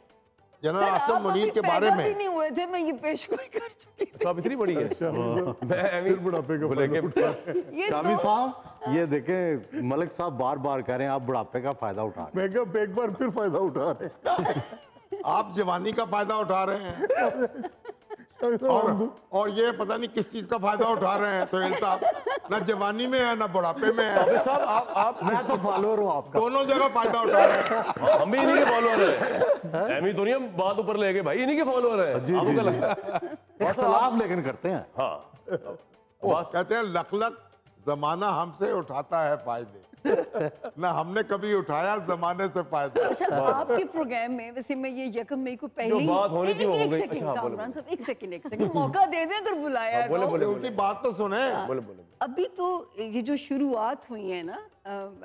जनरल आसिम मुनीर के बारे में। नहीं हुए थे, मैं ये पेशगोई कर चुकी थी। तो आप इतनी बड़ी है। मैं अमीर बुढ़ापे का बोले फायदा कि- उठा रहे हैं। ये शामी तो साहब, ये देखें मलिक साहब बार बार कह रहे हैं आप बुढ़ापे का फायदा उठा रहे मैं क्या एक बार फिर फायदा उठा रहे हैं। आप जवानी का फायदा उठा रहे हैं और ये पता नहीं किस चीज का फायदा उठा रहे हैं। तो साहब ना जवानी में है ना बुढ़ापे में है, अबे साहब आप हैं। मैं तो फॉलोअर हूँ आपका। दोनों जगह फायदा उठा रहे हैं। हम भी इन्हीं के फॉलोअर हैं। एमी तो नहीं हम बात ऊपर ले गए भाई, इन्हीं के फॉलोअर हैं। जी, आपको जी, क्या जी। लगता है? इख्तलाफ लेकिन करते हैं। हाँ, वो कहते हैं लख जमाना हमसे उठाता है फायदे, ना हमने कभी उठाया जमाने से फायदा। अच्छा, आपके प्रोग्राम में वैसे मैं ये 1 मई को पहले जो बात होनी थी वो हो गई। सेकंड, अच्छा, बोलो, कामरान साहब एक सेकंड मौका दे दें अगर बुलाया है बोले तो। बोले उनकी बात तो सुने। बोले बोले। अभी तो ये जो शुरुआत हुई है ना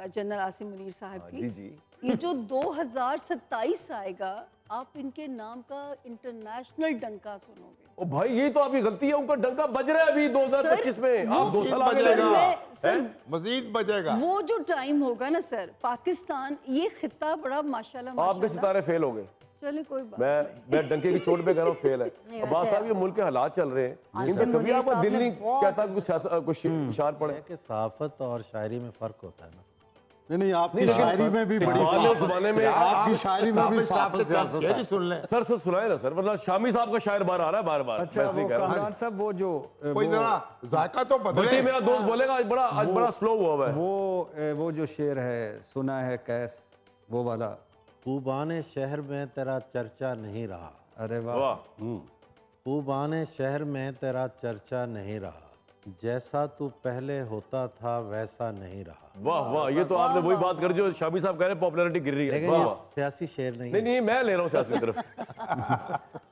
जनरल आसिम मुनीर साहब जी की, जी, ये जो 2027 आएगा, आप इनके नाम का इंटरनेशनल डंका सुनोगे। ओ भाई ये तो आपकी गलती है, उनका डंका बज रहा है अभी 2025 में। आप 2 साल आगे बजेगा। ले गए। मजीद बजेगा। वो जो टाइम होगा ना सर, पाकिस्तान ये खिता बड़ा माशाल्लाह आपके माशाल्लाह। सितारे फेल हो गए। चले कोई बात मैं डंके की चोट पे कह रहा हूँ फेल है। अब्बास साहब, ये मुल्क के हालात चल रहे हैं, इन पे कभी आपका दिल नहीं कहता कुछ इशार पड़े? कि सहाफत और शायरी में फ़र्क होता है ना। नहीं, आपकी शायरी में भी बड़ी वाले ज़माने में आपकी शायरी में भी साफ सियासत है। सुन ले। सर सुनाए ना सर, वरना शामी साहब का शायर बार आ रहा है बार बार। अच्छा वो कामरान साहब वो जो कोई जरा जायका तो बल्कि बदले। मेरा दोस्त बोलेगा आज बड़ा स्लो हुआ है। वो जो शेर है सुना है कैस, वो वाला। खूबान शहर में तेरा चर्चा नहीं रहा। अरे वाह, वाह, खूबान शहर में तेरा चर्चा नहीं रहा, जैसा तू पहले होता था वैसा नहीं रहा। वाह वाह, ये तो आपने वही बात करी जो शामी साहब कह रहे हैं, पॉपुलैरिटी गिर रही है। लेकिन वाह ये वाह। सियासी शेर नहीं नहीं है। नहीं, मैं ले रहा हूँ सियासी तरफ।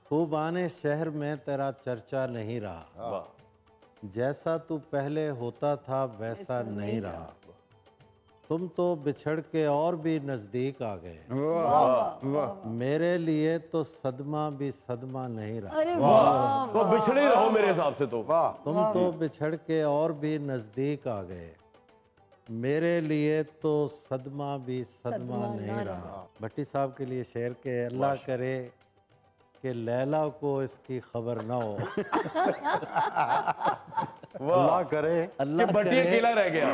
खूबान शहर में तेरा चर्चा नहीं रहा, वाह, जैसा तू पहले होता था वैसा नहीं रहा। तुम तो बिछड़ के और भी नजदीक आ गए, मेरे लिए तो सदमा भी सदमा नहीं रहा। अरे वाह, तो बिछड़े ही रहो मेरे हिसाब से तो। वाह। तुम तो बिछड़ के और भी नजदीक आ गए, मेरे लिए तो सदमा भी सदमा नहीं रहा। भट्टी साहब के लिए शेर के अल्लाह करे कि लैला को इसकी खबर ना हो। अल्लाह करे, अल्लाह भट्टी करे, अकेला रह गया।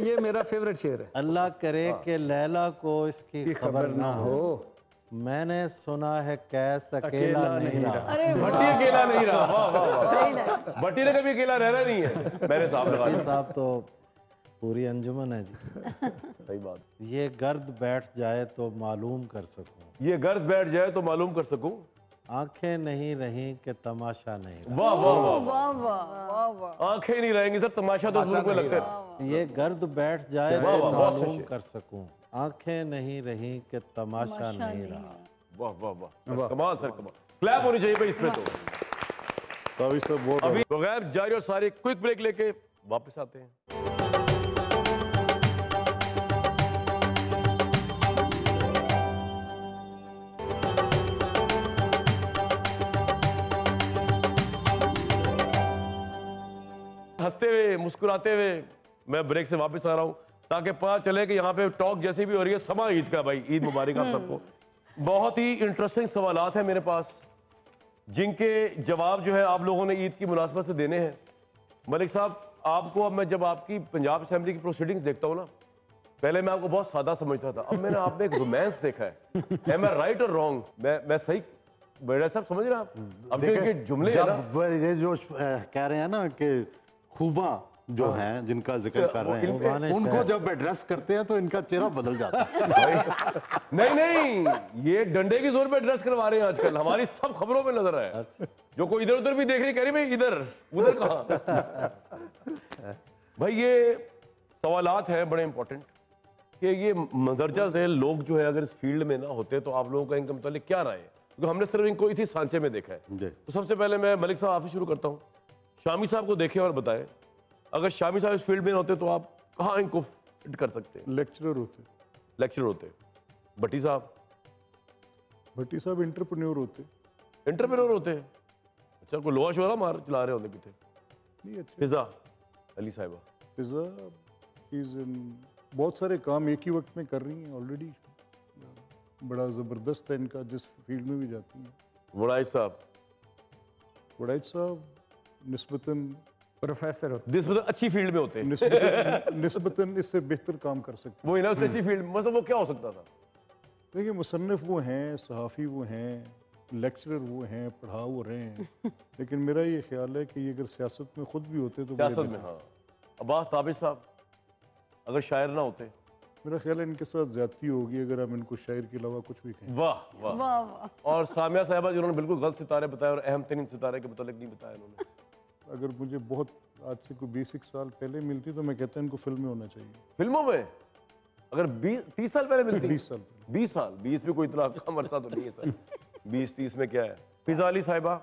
ये मेरा फेवरेट शेर है। अल्लाह करे कि लैला को इसकी खबर ना हो। मैंने सुना है कैस अकेला नहीं रहा। अरे वाह, भट्टी अकेला नहीं रहा। वाह वाह वाह, भट्टी ने कभी अकेला रहना नहीं है मेरे साहब लगा। भट्टी साहब तो पूरी अंजुमन है जी। सही बात। ये गर्द बैठ जाए तो मालूम कर सकूं, ये गर्द बैठ जाए तो मालूम कर सकूं। आंखें नहीं रहीं कि तमाशा नहीं रहा। वाह वाह वाह, वाह वाह वाह वाह। आंखें नहीं रहेंगी सर, तमाशा तो मुझे लगता है। ये गर्द बैठ जाए वाह, तो वाह, बहुत मालूम अच्छे। कर सकूं, आंखें नहीं रहीं कि तमाशा नहीं रहा। वाह वाह वाह, कमाल सर कमाल। क्लैप होनी चाहिए भाई इसमें तो। कावी साहब बहुत अभी प्रोग्राम जारी और सारे क्विक ब्रेक लेके वापस आते हैं। हंसते हुए मुस्कुराते हुए मैं ब्रेक से वापस आ रहा हूँ। ताकि पता चले कि यहाँ पे टॉक जैसी भी हो रही है समा ईद का। भाई ईद मुबारक आप सबको। बहुत ही इंटरेस्टिंग सवालात हैं मेरे पास, जिनके जवाब जो है आप लोगों ने ईद की मुनासबत से देने हैं। मलिक साहब, आपको अब मैं जब आपकी पंजाब असेंबली की प्रोसीडिंग्स देखता हूँ ना, पहले मैं आपको बहुत सादा समझता था, अब मैंने आप में एक रोमांस देखा है। एम आई राइट और रॉन्ग? मैं सही बड़ा साहब समझ रहे हैं आप? अब जो इनके जुमले हैं ना, ये जो कह रहे हैं ना कि खूबा जो हैं जिनका जिक्र कर रहे हैं, उनको जब एड्रेस करते हैं तो इनका चेहरा बदल जाता है। नहीं, ये डंडे की जोर पे एड्रेस करवा रहे हैं आजकल, हमारी सब खबरों में नजर आया। जो कोई इधर उधर भी देख रही, कह रही भाई इधर उधर कहाँ। भाई ये सवालात हैं बड़े इंपॉर्टेंट कि ये मंदरजा झेल लोग जो है अगर इस फील्ड में ना होते तो आप लोगों का इनका मतलब क्या राय है? क्योंकि हमने सिर्फ इनको इसी सांचे में देखा है। तो सबसे पहले मैं मलिक साहब आपसे शुरू करता हूँ। शामी साहब को देखें और बताएं, अगर शामी साहब इस फील्ड में होते तो आप कहाँ इनको फिट कर सकते हैं? लेक्चरर होते। लेक्चरर होते। भट्टी साहब? भट्टी साहब एंटरप्रेन्योर होते। एंटरप्रेन्योर होते हैं? अच्छा, कोई लोहा शोरा मार चला रहे होते पीछे? नहीं, अच्छा। फिजा अली साहिबा? फिजा बहुत सारे काम एक ही वक्त में कर रही हैं ऑलरेडी। बड़ा ज़बरदस्त है इनका, जिस फील्ड में भी जाती हैं। वड़ाइच साहब? वड़ाइच साहब निस्बतन प्रोफेसर होते, निस्बतन अच्छी फील्ड में होते हैं। निस्बतन इससे बेहतर काम कर सकते वो ही ना, उससे अच्छी फील्ड मतलब वो क्या हो सकता था? देखिए, मुसन्निफ वो हैं, सहाफ़ी वो हैं, लेक्चरर वो हैं, पढ़ा वो रहे हैं। लेकिन मेरा ये ख्याल है कि ये अगर सियासत में खुद भी होते तो सियासत में, हाँ। अब्बास ताबिश साहब अगर शायर ना होते? मेरा ख्याल है इनके साथ ज्यादती होगी अगर हम इनको शायर के अलावा कुछ भी कहें। वाह वाह वाह वाह। और सामिया साहिबा जिन्होंने बिल्कुल गलत सितारे बताए और अहम तरीन सितारे के मतलब नहीं बताया इन्होंने। अगर मुझे बहुत आज से कोई 20 साल पहले मिलती तो मैं कहता इनको फिल्म में होना चाहिए। फिल्मों में? अगर 30 साल पहले मिलती? 20 साल पहले। 20 साल? 20 भी कोई इतना कम अरसा तो नहीं है सर। 20-30 में क्या है? फिजा अली साहिबा,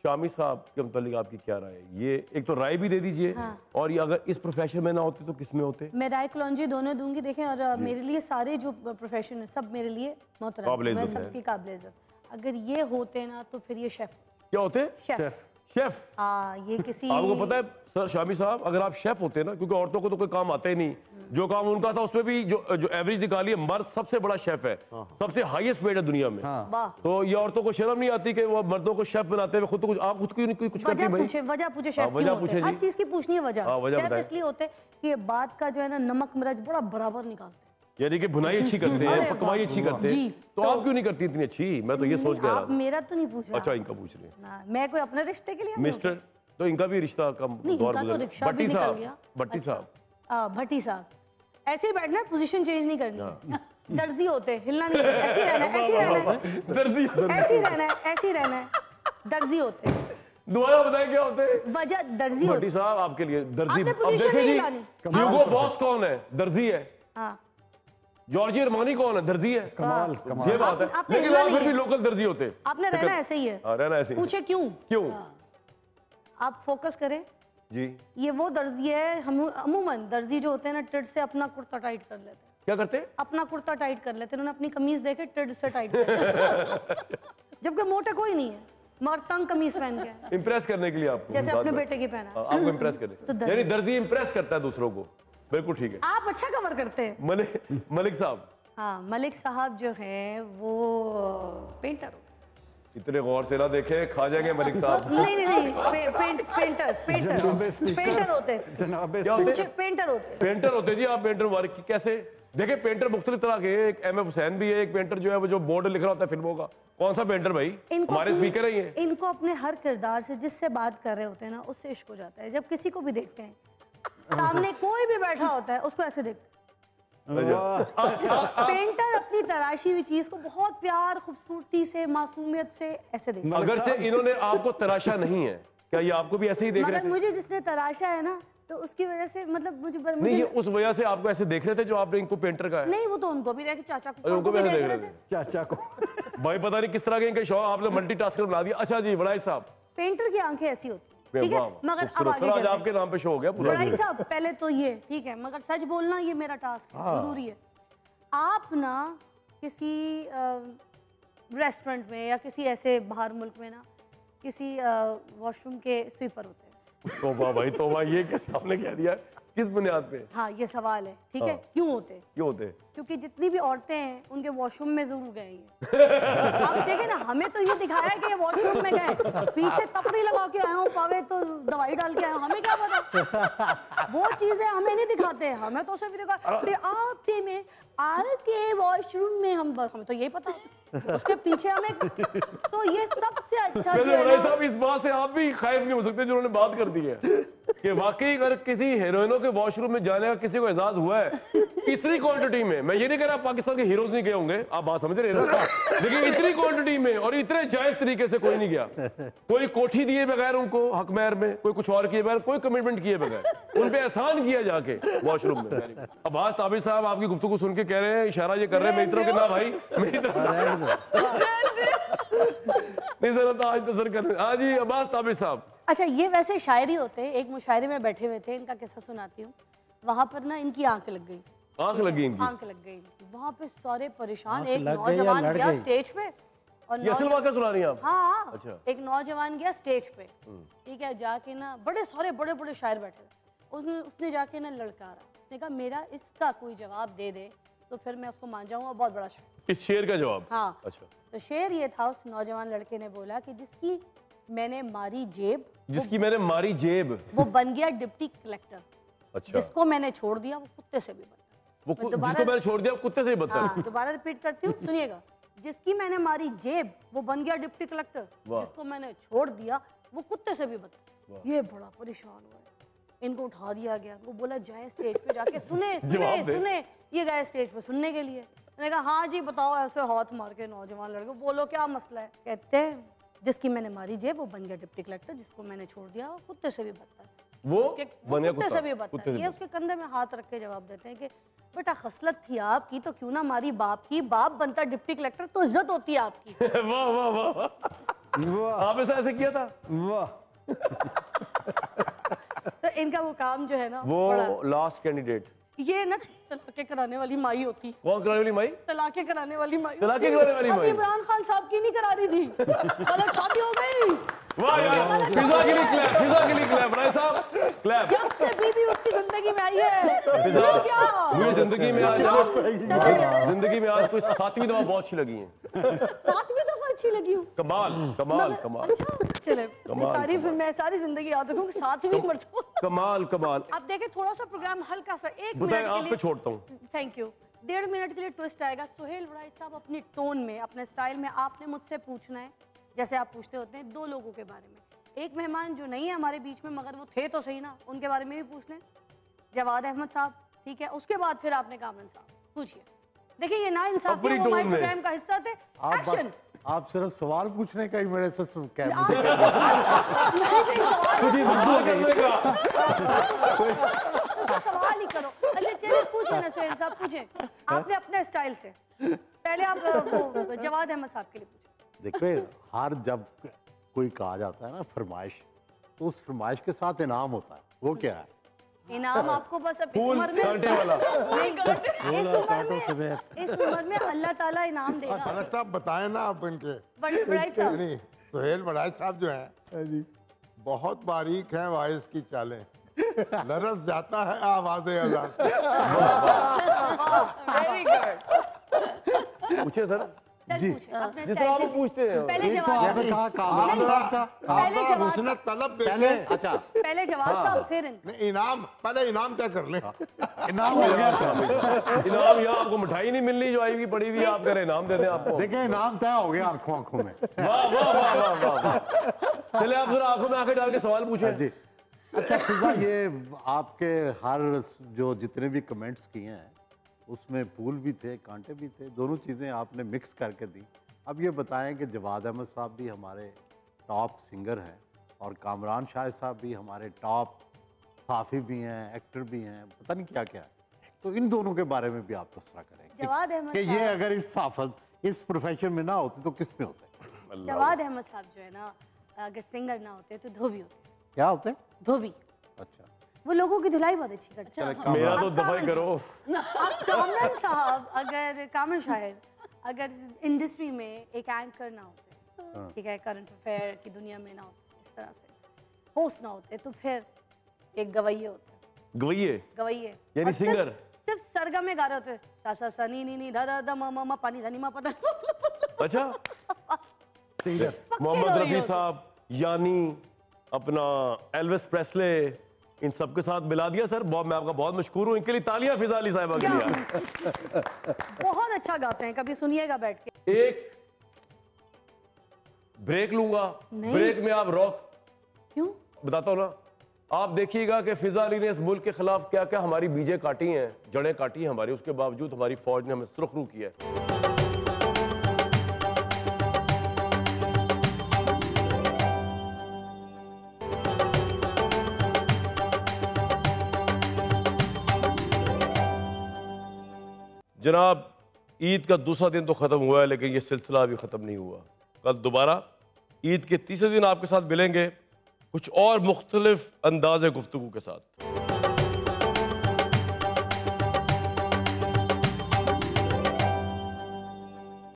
शामी साहब के मतलब आपकी क्या राय है? ये एक तो राय भी दे दीजिए। हाँ। और ये अगर इस प्रोफेशन में ना होते तो किस में होते? मैं राय कलौंजी दोनों दूंगी। देखें, और मेरे लिए सारे जो प्रोफेशन है सब मेरे लिए मोहतरम, मैं सबकी काबिल इज्जत। अगर ये होते ना तो फिर ये शेफ। क्या होते? शेफ। शेफ? ये किसी आपको पता है सर शामी साहब, अगर आप शेफ होते ना, क्योंकि औरतों को तो कोई काम आता ही नहीं, जो काम उनका था उसमें भी जो एवरेज निकालिए, मर्द सबसे बड़ा शेफ है, सबसे हाईएस्ट पेड है दुनिया में। तो ये औरतों को शर्म नहीं आती कि वो मर्दों को शेफ बनाते हुए खुद तो कुछ आप खुद को कुछ करती भाई? वजह पूछे शेफ क्यों होते? हर चीज की पूछनी है वजह। शेफ इसलिए होते कि ये बात का जो है ना नमक मिर्च बड़ा बराबर निकालते हैं, यानी कि भुनाई अच्छी करते हैं, पकवाई अच्छी करते हैं। तो आप क्यों नहीं करती इतनी अच्छी? मैं तो ये सोच के आप मेरा तो नहीं पूछ रहा। अच्छा, इनका पूछ रहे हैं। मैं कोई अपने रिश्ते के लिए मिस्टर, तो इनका भी रिश्ता कम दौर गुजर। भट्टी साहब, भट्टी साहब, भट्टी साहब ऐसे ही बैठना, पोजीशन चेंज नहीं करनी। दर्जी होते, हिलना नहीं, ऐसे ही रहना है, ऐसे ही रहना है, दर्जी ऐसे ही रहना है, ऐसे ही रहना है। दर्जी होते। दोबारा बताएं क्या होते हैं? वजह दर्जी होते। भट्टी साहब आपके लिए दर्जी, आपने अब पोजीशन देखें नहीं जी, हिलानी। ह्यूगो बॉस कौन है? दर्जी है। हाँ, जॉर्जी अरमानी कौन है? दर्जी है। कमाल कमाल। ये बात है, आपने लेकिन हिलना आप फिर नहीं भी है। लोकल दर्जी होते। आपने रहना ऐसे ही है। रहना ऐसे ही। पूछे क्यों? क्यों? आप फोकस करें। जी, ये वो दर्जी है, हम अमूमन दर्जी जो होते हैं ना टिड से अपना कुर्ता टाइट कर लेते हैं। क्या करते हैं? अपना कुर्ता टाइट कर लेते हैं, उन्होंने अपनी कमीज देके टिड से टाइट कर लिया। जबकि मोटा कोई नहीं है, मगर तंग कमीज पहन के, इम्प्रेस करने के लिए आपको, जैसे अपने बेटे की पहना। आपको इम्प्रेस करे, तो दर्जी। यानी दर्जी इम्प्रेस करता है दूसरों को। बिल्कुल ठीक है। आप अच्छा कवर करते हैं। मलिक साहब? हाँ, मलिक साहब जो है वो पेंटर होते हैं। इतने गौर से ना देखें, खा जाएंगे मलिक साहब। नहीं नहीं नहीं, पेंटर पेंटर होते हैं। पेंटर होते हैं। पेंटर होते जी आप। पेंटर वर्क कैसे? देखिए, पेंटर मुख्तलिफ तरह के, एक एम.एफ. हुसैन भी है, एक पेंटर जो है वो जो बोर्ड लिख रहा होता है फिल्मों का। कौन सा पेंटर भाई? हमारे स्पीकर ही है। इनको अपने हर किरदार से जिससे बात कर रहे होते हैं ना उससे इश्क हो जाता है। जब किसी को भी देखते हैं, सामने कोई भी बैठा होता है उसको ऐसे देखते हैं। पेंटर अपनी तराशी हुई चीज को बहुत प्यार, खूबसूरती से, मासूमियत से ऐसे देखते हैं। अगर से इन्होंने आपको तराशा नहीं है, क्या ये आपको भी ऐसे ही देख रहे मगर थे? मुझे जिसने तराशा है ना, तो उसकी वजह से मतलब मुझे नहीं, ये उस वजह से आपको ऐसे देख रहे थे जो आपने इनको पेंटर का है? नहीं, वो तो उनको भी देख, चाचा को उनको भी भी ऐसे देख देख रहे रहे थे। थे चाचा को। भाई पता नहीं किस तरह के इनके शौक, आपने मल्टीटास्कर बना दिया। अच्छा जी, वड़ाई साहब? पेंटर की आंखें ऐसी होती हैं, ठीक है? मगर अब आगे आज चलते आपके नाम पे शो हो गया पूरा। वड़ाई साहब, पहले तो ये ठीक है, मगर सच बोलना ये मेरा टास्क है, जरूरी है। आप ना किसी रेस्टोरेंट में या किसी ऐसे बाहर मुल्क में ना किसी वॉशरूम के स्वीपर होते हैं। तोबा भाई तोबा, ये किस आपने कह दिया? किस बुनियाद पे? हाँ ये सवाल है, ठीक है, क्यों होते? क्यों होते? क्योंकि जितनी भी औरतें हैं उनके वॉशरूम में जरूर गए हैं। आप देखें ना, हमें तो ये दिखाया कि ये वॉशरूम में गए, पीछे तपड़ी लगा के आए हो, पावे तो दवाई डाल के आए हो, हमें क्या पता। वो चीजें हमें नहीं दिखाते, हमें तो सिर्फ दिखा आपके में आपके वॉशरूम में, हमें तो यही पता, उसके पीछे हमें। तो ये सबसे अच्छा जो है ना, साहब, इस बात से आप भी खाइफ नहीं हो सकते जिन्होंने बात कर दी है कि वाकई अगर किसी हीरोइनों के वॉशरूम में जाने का किसी को एहसास हुआ है इतनी क्वांटिटी में, मैं ये नहीं कह रहा पाकिस्तान के हीरोज नहीं गए होंगे, आप बात समझ रहे हैं ना, लेकिन इतनी क्वांटिटी में और इतने जायज तरीके से कोई नहीं गया, कोई कोठी दिए बगैर उनको हक महर में, कोई कुछ और किए बगैर, कोई कमिटमेंट किए बगैर उन पे एहसान किया जाके वॉशरूम में। अब आज ताबिर साहब आपकी गुफ्तगू सुन के कह रहे हैं, इशारा ये कर रहे हैं मेरी तरफ कि ना भाई मेरी तरफ नहीं जरूरत आज नजर कर रहे। हाँ जी अब्बास ताबिर साहब। अच्छा ये वैसे शायरी होते हैं, एक मुशायरे में बैठे हुए थे, इनका किस्सा सुनाती हूँ। वहां पर ना इनकी आंख लग गई, आंख लग गई इनकी, आंख लग गई इनकी। वहां पे सारे परेशान, एक नौजवान गया स्टेज पे और ये असल वाक़या सुना रही हैं आप? हाँ अच्छा। एक नौजवान गया स्टेज पे, ठीक है, जाके ना बड़े सारे बड़े बड़े शायर बैठे थे, उसने जाके ना ललकारा, उसने कहा मेरा इसका कोई जवाब दे दे तो फिर मैं उसको मान जाऊंगा, बहुत बड़ा शायर। इस शेर का जवाब? हाँ। अच्छा। तो शेर ये था, उस नौजवान लड़के ने बोला कि जिसकी मैंने मारी जेब, जिसकी मैंने मारी जेब, वो बन गया डिप्टी कलेक्टर। अच्छा। जिसको मैंने छोड़ दिया वो कुत्ते से भी बदतर। जिसको मैंने छोड़ दिया कुत्ते से भी बदतर। हाँ, दोबारा रिपीट करती हूँ, सुनिएगा। जिसकी मैंने मारी जेब वो बन गया डिप्टी कलेक्टर, जिसको मैंने छोड़ दिया वो कुत्ते से भी बदतर। ये बड़ा परेशान हुआ, इनको उठा दिया गया, वो बोला जाए स्टेज पे जाके सुने सुने सुने। ये गए स्टेज पे सुनने के लिए। मैंने कहा हाँ जी बताओ, ऐसे हाथ मार के नौजवान लड़के, बोलो क्या मसला है। कहते हैं जिसकी मैंने मारी जेब वो बन गया डिप्टी कलेक्टर, जिसको मैंने छोड़ दिया वो कुत्ते से भी बदतर। वो कुत्ते से भी बदतर। ये उसके कंधे में हाथ रख के जवाब देते हैं कि बेटा खसलत थी आपकी तो क्यों ना मारी बाप की, बाप बनता डिप्टी कलेक्टर तो इज्जत होती है आपकी। वाह वाह वाह, आप ऐसा ऐसे किया था? वाह। तो इनका वो काम जो है ना, वो लास्ट कैंडिडेट, ये ना तलाके कराने वाली माई होती। कौन कराने वाली माई? तलाके कराने वाली माई। तलाके कराने वाली माई इमरान खान साहब की नहीं करा रही थी, गलत शादी हो गई। वाह यार, फिजा के लिए क्लैप, फिजा के लिए क्लैप, राय साहब क्लैप। जब से बीबी उसकी जिंदगी में आई है, फिजा क्या मुझे जिंदगी में आज जिंदगी में आज कोई 7वीं दफा बहुत अच्छी लगी है। 7वीं दफा अच्छी लगी हूँ। कमाल कमाल कमाल। अच्छा चले, तारीफ मैं सारी जिंदगी याद रखूँ, 7वीं मरतबा। कमाल कमाल। अब देखें थोड़ा सा प्रोग्राम हल्का सा 1 मिनट बताएं, के आप लिए पे छोड़ता हूँ। Thank you. 1.5 मिनट के लिए ट्विस्ट आएगा। सुहेल वड़ाई साहब अपनी टोन में, अपने स्टाइल में आपने मुझसे पूछना है जैसे आप पूछते होते हैं 2 लोगों के बारे में। एक मेहमान जो नहीं है हमारे बीच में मगर वो थे तो सही ना, उनके बारे में भी पूछ लें। जवाद अहमद साहब, ठीक है, उसके बाद फिर आपने कामरान साहब पूछिए। देखिए ये ना इंसाफी वो हमारे प्रोग्राम का हिस्सा थे। एक्शन। आप सिर्फ सवाल पूछने का ही मेरे से सवाल ही करो। अच्छा चलिए पूछे ना सुहेल साहब, पूछे आपने अपने स्टाइल से। पहले आप वो जवाद अहमद साहब के लिए पूछे। देखिए हर जब कोई कहा जाता है ना फरमाइश, तो उस फरमाइश के साथ इनाम होता है। वो क्या है? इनाम आपको बस अब इस उम्र में इस उम्र में अल्लाह ताला इनाम देगा। भगत साहब बताएं ना आप इनके। बड़ाई साहब नहीं, सुहेल बड़ाई साहब जो हैं बहुत बारीक हैं वॉइस की चालें, लरस जाता है आवाज़े अज़ान से। Very good. पूछे सर जी, जिस तरह आप पूछते हैं। पहले जवाब तलब देते हैं। अच्छा पहले जवाब साहब फिर इनाम, पहले इनाम तय कर लें। इनाम हो गया। इनाम यहाँ आपको मिठाई नहीं मिलनी जो आएगी पड़ी हुई, आप करें इनाम देते हैं आपको। देखिए इनाम तय हो गया आंखों आंखों में। वाह वाह वाह वाह वाह। चले आप जरा आंखों में आंखें डाल के सवाल पूछें। जी अच्छा फिजा, ये आपके हर जो जितने भी कमेंट्स किए हैं उसमें फूल भी थे कांटे भी थे, दोनों चीज़ें आपने मिक्स करके दी। अब ये बताएं कि जवाद अहमद साहब भी हमारे टॉप सिंगर हैं और कामरान शाह साहब भी हमारे टॉप साफ़ी भी हैं, एक्टर भी हैं, पता नहीं क्या क्या है। तो इन दोनों के बारे में भी आप तस्करा करें जवाद अहमद कि ये अगर इस साफत इस प्रोफेशन में ना होते तो किस में होते? जवाद अहमद साहब जो है ना, अगर सिंगर ना होते तो धोबी होते। क्या होते? धोबी। अच्छा, वो लोगों की धुलाई बहुत अच्छी करते हैं। मेरा तो दफाई करो। अब कामरान साहब, अगर कामरान शाहिद अगर इंडस्ट्री में एक एंकर ना होते, ठीक है, करंट अफेयर की दुनिया में ना होते, इस तरह से होस्ट ना होते, तो फिर एक गवैये होते, गवैये गवैये यानी और सिर्फ- सिंगर। सिर्फ सरगम में गा रहे होते, सा सा सा नी नी नी धा धा धा मा मा मा पानी धनी मा पता। अच्छा, सिंगर मोहम्मद गवैये रफी होते। साहब, यानी अपना एल्विस प्रेस्ले, इन सबके साथ मिला दिया सर। बहुत, मैं आपका बहुत मशहूर हूँ। इनके लिए तालियां फिजा अली साहिबा के लिए। बहुत अच्छा गाते हैं, कभी सुनिएगा बैठ के। एक ब्रेक लूंगा, नहीं। ब्रेक में आप रॉक क्यों? बताता हूँ ना, आप देखिएगा कि फिजा अली ने इस मुल्क के खिलाफ क्या क्या हमारी बीजें काटी हैं, जड़ें काटी हैं हमारी, उसके बावजूद हमारी फौज ने हमें सुरखरू किया है। जनाब, ईद का दूसरा दिन तो ख़त्म हुआ है, लेकिन ये सिलसिला अभी ख़त्म नहीं हुआ। कल दोबारा ईद के तीसरे दिन आपके साथ मिलेंगे कुछ और मुख्तलिफ अंदाज़ गुफ्तगू के साथ।